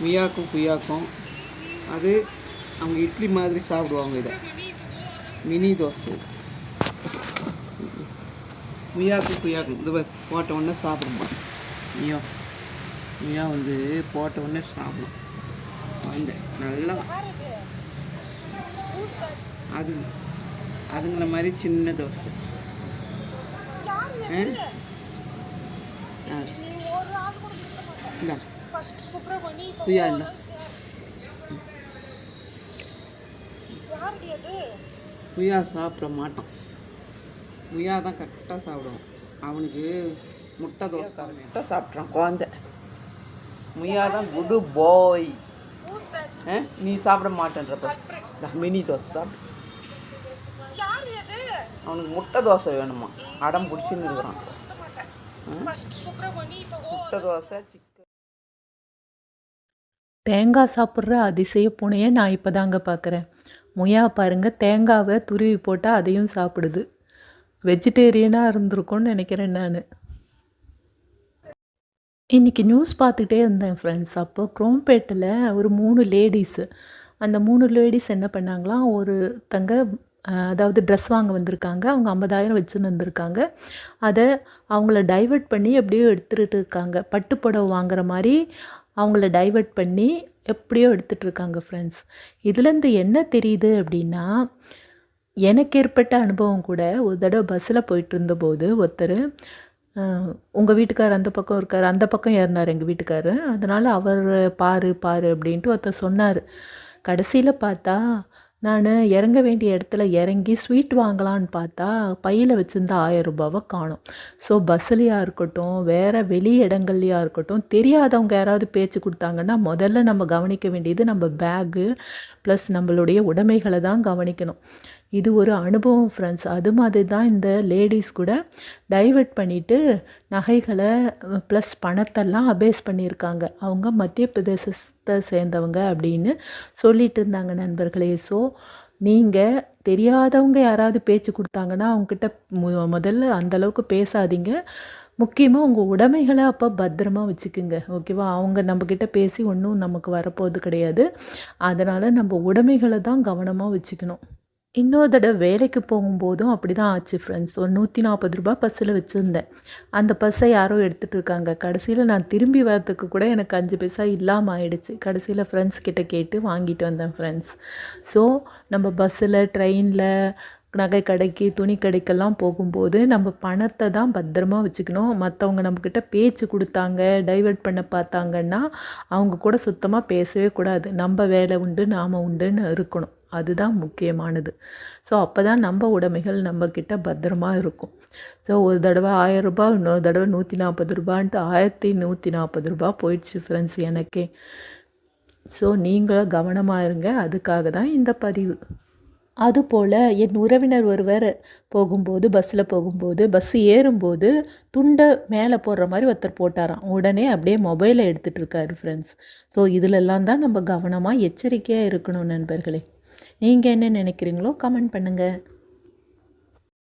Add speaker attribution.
Speaker 1: மியாக்கும் குயாக்கும் அது அவங்க இட்லி மாதிரி சாப்பிடுவாங்க. இதை மினி தோசை மியாக்கும் குயாக்கும் இது போட்ட உடனே சாப்பிடுமா. மியா வந்து போட்ட உடனே சாப்பிடும். வந்து நல்லா அதுங்கள மாதிரி சின்ன தோசை. குயா இந்த குயா சாப்பிட மாட்டான். குயா தான் கரெக்டாக சாப்பிடுவான். அவனுக்கு முட்டை தோசை கரெக்டாக சாப்பிட்றான் குழந்தை. முயா தான் குடு பாய். நீ சாப்பிட மாட்டேன்றப்ப மினி தோசை சாப்பிடு. அவனுக்கு முட்டை தோசை வேணுமா, அடம் பிடிச்சின்னு இருக்கிறான். முட்டை தோசை சிக்கன்.
Speaker 2: தேங்காய் சாப்பிட்ற அதிசய பூனையை நான் இப்போ தாங்க பார்க்குறேன். முயா பாருங்கள், தேங்காவை துருவி போட்டால் அதையும் சாப்பிடுது. வெஜிடேரியனாக இருந்திருக்கும்னு நினைக்கிறேன் நான். இன்றைக்கி நியூஸ் பார்த்துக்கிட்டே இருந்தேன் ஃப்ரெண்ட்ஸ். அப்போ குரோம்பேட்டில் ஒரு 3 லேடிஸு, அந்த 3 லேடிஸ் என்ன பண்ணாங்களாம், ஒருத்தங்க அதாவது ட்ரெஸ் வாங்க வந்திருக்காங்க. அவங்க 50,000 வச்சுன்னு வந்திருக்காங்க. அதை அவங்கள டைவர்ட் பண்ணி எப்படியோ எடுத்துகிட்டு இருக்காங்க. பட்டு புடவை வாங்குற மாதிரி அவங்கள டைவர்ட் பண்ணி எப்படியோ எடுத்துகிட்ருக்காங்க ஃப்ரெண்ட்ஸ். இதுலேருந்து என்ன தெரியுது அப்படின்னா, எனக்கு ஏற்பட்ட அனுபவம் கூட. ஒரு தடவை பஸ்ஸில் போயிட்டு இருந்தபோது ஒருத்தர், உங்கள் வீட்டுக்கார் அந்த பக்கம் இருக்கார், அந்த பக்கம் ஏறினார் எங்கள் வீட்டுக்கார். அதனால் அவர் பாரு அப்படின்ட்டு ஒருத்தர் சொன்னார். கடைசியில் பார்த்தா நான் இறங்க வேண்டிய இடத்துல இறங்கி ஸ்வீட் வாங்கலான்னு பார்த்தா பையில் வச்சுருந்த 1000 ரூபாவை காணும். ஸோ பஸ்ஸுலையாக இருக்கட்டும், வேறு வெளி இடங்கள்லையாக இருக்கட்டும், தெரியாதவங்க யாராவது பேச்சு கொடுத்தாங்கன்னா முதல்ல நம்ம கவனிக்க வேண்டியது நம்ம பேகு ப்ளஸ் நம்மளுடைய உடைமைகளை தான் கவனிக்கணும். இது ஒரு அனுபவம் ஃப்ரெண்ட்ஸ். அது மாதிரி தான் இந்த லேடிஸ் கூட டைவர்ட் பண்ணிவிட்டு நகைகளை ப்ளஸ் பணத்தெல்லாம் அபேஸ் பண்ணியிருக்காங்க. அவங்க மத்திய பிரதேசத்தை சேர்ந்தவங்க அப்படின்னு சொல்லிட்டு இருந்தாங்க நண்பர்களே. ஸோ நீங்கள் தெரியாதவங்க யாராவது பேச்சு கொடுத்தாங்கன்னா அவங்கக்கிட்ட முதல்ல அந்தளவுக்கு பேசாதீங்க. முக்கியமாக உங்கள் உடைமைகளை அப்போ பத்திரமா வச்சுக்குங்க, ஓகேவா? அவங்க நம்மக்கிட்ட பேசி ஒன்றும் நமக்கு வரப்போகிறது கிடையாது. அதனால் நம்ம உடைமைகளை தான் கவனமாக வச்சுக்கணும். இன்னொரு தடவை வேலைக்கு போகும்போதும் அப்படி தான் ஆச்சு ஃப்ரெண்ட்ஸ். ஒரு 140 ரூபா பஸ்ஸில் வச்சுருந்தேன். அந்த பஸ்ஸை யாரோ எடுத்துகிட்டு இருக்காங்க. கடைசியில் நான் திரும்பி வரத்துக்கு கூட எனக்கு 5 பைசா இல்லாமல் ஆயிடுச்சு. கடைசியில் ஃப்ரெண்ட்ஸ் கிட்ட கேட்டு வாங்கிட்டு வந்தேன் ஃப்ரெண்ட்ஸ். ஸோ நம்ம பஸ்ஸில், ட்ரெயினில், நகை கடைக்கு, துணி கடைக்கெல்லாம் போகும்போது நம்ம பணத்தை தான் பத்திரமா வச்சுக்கணும். மற்றவங்க நம்மக்கிட்ட பேச்சு கொடுத்தாங்க, டைவர்ட் பண்ண பார்த்தாங்கன்னா அவங்க கூட சுத்தமாக பேசவே கூடாது. நம்ம வேலை உண்டு, நாம் உண்டுன்னு இருக்கணும். அதுதான் முக்கியமானது. ஸோ அப்போ தான் நம்ம உடைமைகள் நம்மக்கிட்ட பத்திரமா இருக்கும். ஸோ ஒரு தடவை 1000 ரூபா, இன்னொரு தடவை 140 ரூபான்ட்டு 1140 ரூபா போயிடுச்சு ஃப்ரெண்ட்ஸ் எனக்கே. ஸோ நீங்களும் கவனமாக இருங்க. அதுக்காக தான் இந்த பதிவு. அதுபோல் என் உறவினர் ஒருவர் போகும்போது, பஸ்ஸில் போகும்போது, பஸ்ஸு ஏறும்போது துண்டை மேலே போடுற மாதிரி ஒருத்தர் போட்டாராம். உடனே அப்படியே மொபைலை எடுத்துகிட்டு இருக்காரு ஃப்ரெண்ட்ஸ். ஸோ இதிலெல்லாம் தான் நம்ம கவனமாக எச்சரிக்கையாக இருக்கணும் நண்பர்களே. நீங்கள் என்ன நினைக்கிறீங்களோ கமெண்ட் பண்ணுங்கள்.